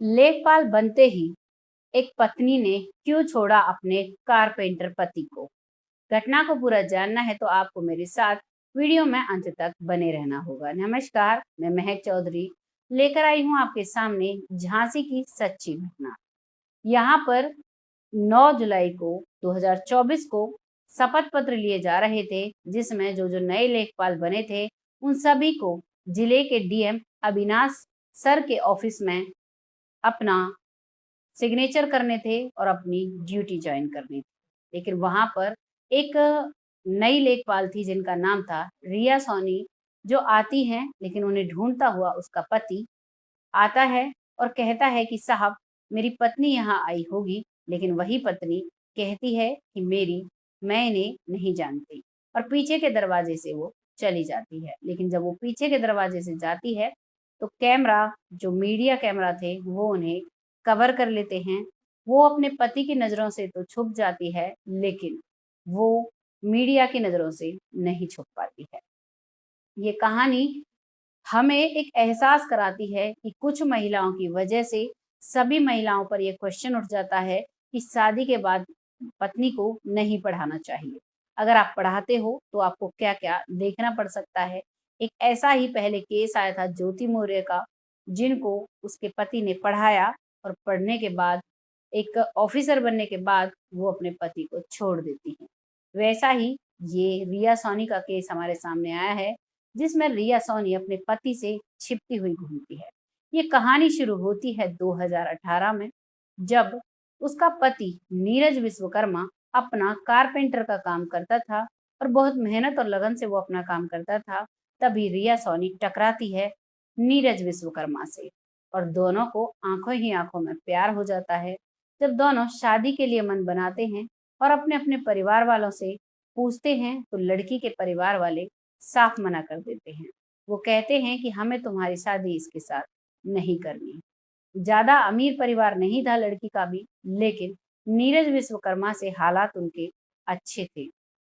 लेखपाल बनते ही एक पत्नी ने क्यों छोड़ा अपने कारपेंटर पति को। घटना को पूरा जानना है तो आपको मेरे साथ वीडियो में अंत तक बने रहना होगा। नमस्कार, मैं महक चौधरी लेकर आई हूँ आपके सामने झांसी की सच्ची घटना। यहाँ पर 9 जुलाई को 2024 को शपथ पत्र लिए जा रहे थे, जिसमें जो जो नए लेखपाल बने थे उन सभी को जिले के डीएम अविनाश सर के ऑफिस में अपना सिग्नेचर करने थे और अपनी ड्यूटी ज्वाइन करनी थी। लेकिन वहां पर एक नई लेखपाल थी जिनका नाम था रिया सोनी, जो आती हैं लेकिन उन्हें ढूंढता हुआ उसका पति आता है और कहता है कि साहब, मेरी पत्नी यहाँ आई होगी। लेकिन वही पत्नी कहती है कि मैं इन्हें नहीं जानती और पीछे के दरवाजे से वो चली जाती है। लेकिन जब वो पीछे के दरवाजे से जाती है तो कैमरा, जो मीडिया कैमरा थे, वो उन्हें कवर कर लेते हैं। वो अपने पति की नजरों से तो छुप जाती है, लेकिन वो मीडिया की नजरों से नहीं छुप पाती है। ये कहानी हमें एक एहसास कराती है कि कुछ महिलाओं की वजह से सभी महिलाओं पर यह क्वेश्चन उठ जाता है कि शादी के बाद पत्नी को नहीं पढ़ाना चाहिए। अगर आप पढ़ाते हो तो आपको क्या-क्या देखना पड़ सकता है। एक ऐसा ही पहले केस आया था ज्योति मौर्य का, जिनको उसके पति ने पढ़ाया और पढ़ने के बाद एक ऑफिसर बनने के बाद वो अपने पति को छोड़ देती हैं। वैसा ही ये रिया सोनी का केस हमारे सामने आया है, जिसमें रिया सोनी अपने पति से छिपती हुई घूमती है। ये कहानी शुरू होती है 2018 में, जब उसका पति नीरज विश्वकर्मा अपना कारपेंटर का काम करता था और बहुत मेहनत और लगन से वो अपना काम करता था। तभी रिया सोनी टकराती है नीरज विश्वकर्मा से और दोनों को आंखों ही आंखों में प्यार हो जाता है। जब दोनों शादी के लिए मन बनाते हैं और अपने अपने परिवार वालों से पूछते हैं तो लड़की के परिवार वाले साफ मना कर देते हैं। वो कहते हैं कि हमें तुम्हारी शादी इसके साथ नहीं करनी। ज्यादा अमीर परिवार नहीं था लड़की का भी, लेकिन नीरज विश्वकर्मा से हालात उनके अच्छे थे।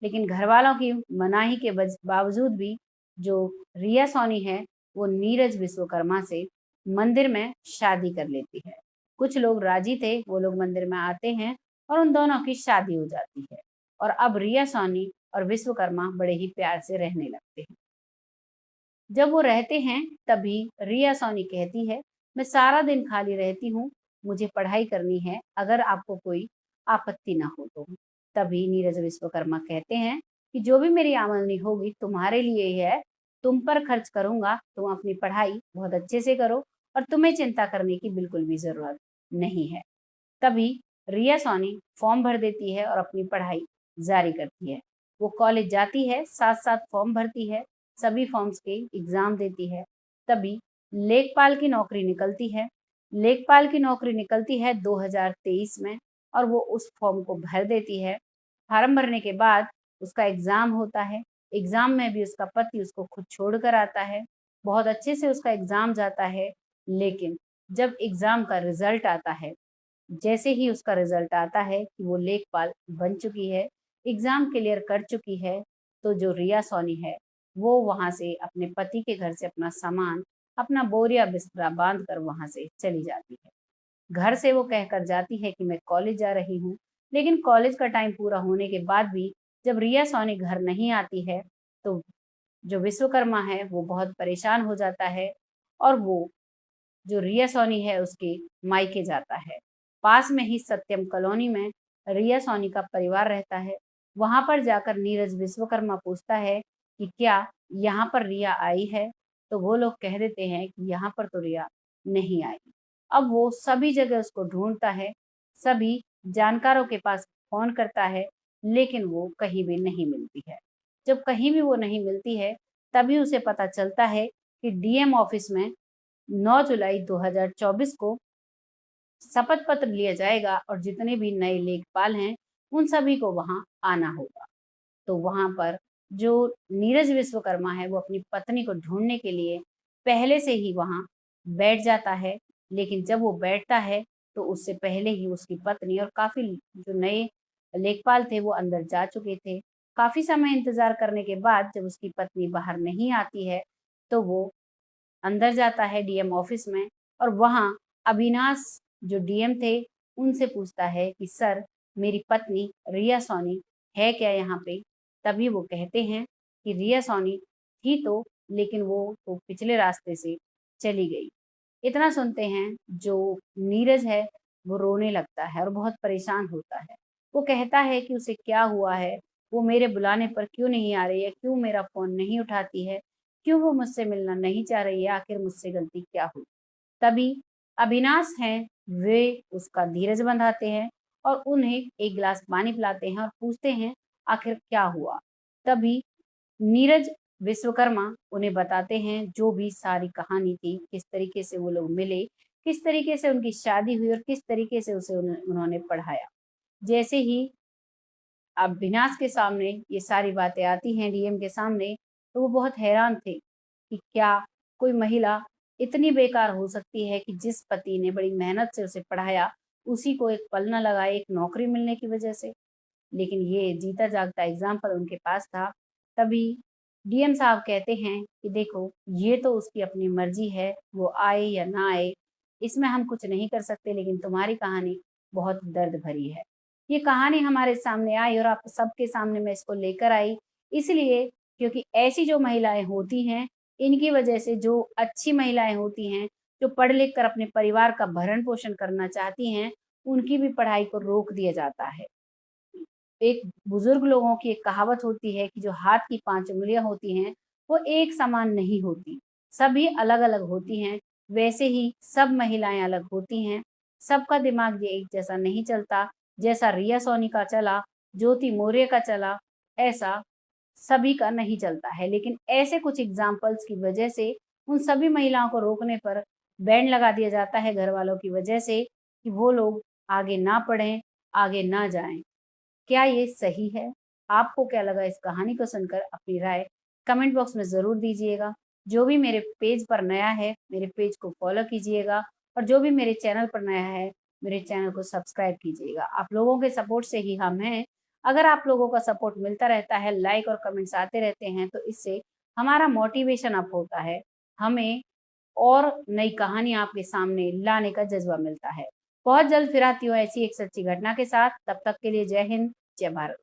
लेकिन घर वालों की मनाही के बावजूद भी जो रिया सोनी है वो नीरज विश्वकर्मा से मंदिर में शादी कर लेती है। कुछ लोग राजी थे, वो लोग मंदिर में आते हैं और उन दोनों की शादी हो जाती है और अब रिया सोनी और विश्वकर्मा बड़े ही प्यार से रहने लगते हैं। जब वो रहते हैं तभी रिया सोनी कहती है, मैं सारा दिन खाली रहती हूँ, मुझे पढ़ाई करनी है, अगर आपको कोई आपत्ति ना हो तो। तभी नीरज विश्वकर्मा कहते हैं कि जो भी मेरी आमदनी होगी तुम्हारे लिए ही है, तुम पर खर्च करूंगा, तुम अपनी पढ़ाई बहुत अच्छे से करो और तुम्हें चिंता करने की बिल्कुल भी जरूरत नहीं है। तभी रिया सोनी फॉर्म भर देती है और अपनी पढ़ाई जारी करती है। वो कॉलेज जाती है, साथ साथ फॉर्म भरती है, सभी फॉर्म्स के एग्जाम देती है। तभी लेखपाल की नौकरी निकलती है। लेखपाल की नौकरी निकलती है 2023 में और वो उस फॉर्म को भर देती है। फार्म भरने के बाद उसका एग्जाम होता है। एग्जाम में भी उसका पति उसको खुद छोड़ कर आता है। बहुत अच्छे से उसका एग्जाम जाता है, लेकिन जब एग्जाम का रिजल्ट आता है, जैसे ही उसका रिजल्ट आता है कि वो लेखपाल बन चुकी है, एग्जाम क्लियर कर चुकी है, तो जो रिया सोनी है वो वहां से अपने पति के घर से अपना सामान, अपना बोरिया बिस्तरा बांध कर वहां से चली जाती है। घर से वो कहकर जाती है कि मैं कॉलेज जा रही हूँ। लेकिन कॉलेज का टाइम पूरा होने के बाद भी जब रिया सोनी घर नहीं आती है तो जो विश्वकर्मा है वो बहुत परेशान हो जाता है और वो जो रिया सोनी है उसके मायके जाता है। पास में ही सत्यम कॉलोनी में रिया सोनी का परिवार रहता है। वहां पर जाकर नीरज विश्वकर्मा पूछता है कि क्या यहाँ पर रिया आई है, तो वो लोग कह देते हैं कि यहाँ पर तो रिया नहीं आई। अब वो सभी जगह उसको ढूंढता है, सभी जानकारों के पास फोन करता है, लेकिन वो कहीं भी नहीं मिलती है। जब कहीं भी वो नहीं मिलती है तभी उसे पता चलता है कि डीएम ऑफिस में 9 जुलाई 2024 को शपथ पत्र लिया जाएगा और जितने भी नए लेखपाल हैं उन सभी को वहां आना होगा। तो वहां पर जो नीरज विश्वकर्मा है वो अपनी पत्नी को ढूंढने के लिए पहले से ही वहां बैठ जाता है। लेकिन जब वो बैठता है तो उससे पहले ही उसकी पत्नी और काफी जो नए लेखपाल थे वो अंदर जा चुके थे। काफी समय इंतजार करने के बाद जब उसकी पत्नी बाहर नहीं आती है तो वो अंदर जाता है डीएम ऑफिस में और वहां अविनाश जो डीएम थे उनसे पूछता है कि सर मेरी पत्नी रिया सोनी है क्या यहाँ पे। तभी वो कहते हैं कि रिया सोनी थी तो, लेकिन वो तो पिछले रास्ते से चली गई। इतना सुनते हैं जो नीरज है वो रोने लगता है और बहुत परेशान होता है। वो कहता है कि उसे क्या हुआ है, वो मेरे बुलाने पर क्यों नहीं आ रही है, क्यों मेरा फ़ोन नहीं उठाती है, क्यों वो मुझसे मिलना नहीं चाह रही है, आखिर मुझसे गलती क्या हुई? तभी अविनाश हैं, वे उसका धीरज बंधाते हैं और उन्हें एक गिलास पानी पिलाते हैं और पूछते हैं आखिर क्या हुआ? तभी नीरज विश्वकर्मा उन्हें बताते हैं जो भी सारी कहानी थी, किस तरीके से वो लोग मिले, किस तरीके से उनकी शादी हुई और किस तरीके से उसे उन्होंने पढ़ाया। जैसे ही अविनाश के सामने ये सारी बातें आती हैं डीएम के सामने, तो वो बहुत हैरान थे कि क्या कोई महिला इतनी बेकार हो सकती है कि जिस पति ने बड़ी मेहनत से उसे पढ़ाया, उसी को एक पल ना लगाए एक नौकरी मिलने की वजह से। लेकिन ये जीता जागता एग्जाम्पल उनके पास था। तभी डीएम साहब कहते हैं कि देखो ये तो उसकी अपनी मर्जी है, वो आए या ना आए, इसमें हम कुछ नहीं कर सकते, लेकिन तुम्हारी कहानी बहुत दर्द भरी है। ये कहानी हमारे सामने आई और आप सबके सामने मैं इसको लेकर आई इसलिए क्योंकि ऐसी जो महिलाएं होती हैं, इनकी वजह से जो अच्छी महिलाएं होती हैं, जो पढ़ लिख कर अपने परिवार का भरण पोषण करना चाहती हैं, उनकी भी पढ़ाई को रोक दिया जाता है। एक बुजुर्ग लोगों की एक कहावत होती है कि जो हाथ की 5 उँगलियाँ होती हैं, वो एक समान नहीं होती, सभी अलग-अलग होती हैं। वैसे ही सब महिलाएँ अलग होती हैं, सबका दिमाग ये एक जैसा नहीं चलता, जैसा रिया सोनी का चला, ज्योति मौर्य का चला, ऐसा सभी का नहीं चलता है। लेकिन ऐसे कुछ एग्ज़ाम्पल्स की वजह से उन सभी महिलाओं को रोकने पर बैन लगा दिया जाता है घरवालों की वजह से कि वो लोग आगे ना पढ़ें, आगे ना जाएँ। क्या ये सही है? आपको क्या लगा इस कहानी को सुनकर? अपनी राय कमेंट बॉक्स में ज़रूर दीजिएगा। जो भी मेरे पेज पर नया है, मेरे पेज को फ़ॉलो कीजिएगा और जो भी मेरे चैनल पर नया है, मेरे चैनल को सब्सक्राइब कीजिएगा। आप लोगों के सपोर्ट से ही हम हैं। अगर आप लोगों का सपोर्ट मिलता रहता है, लाइक और कमेंट्स आते रहते हैं, तो इससे हमारा मोटिवेशन अप होता है। हमें और नई कहानी आपके सामने लाने का जज़्बा मिलता है। बहुत जल्द फिर आती हूँ ऐसी एक सच्ची घटना के साथ। तब तक के लिए जय हिंद, जय भारत।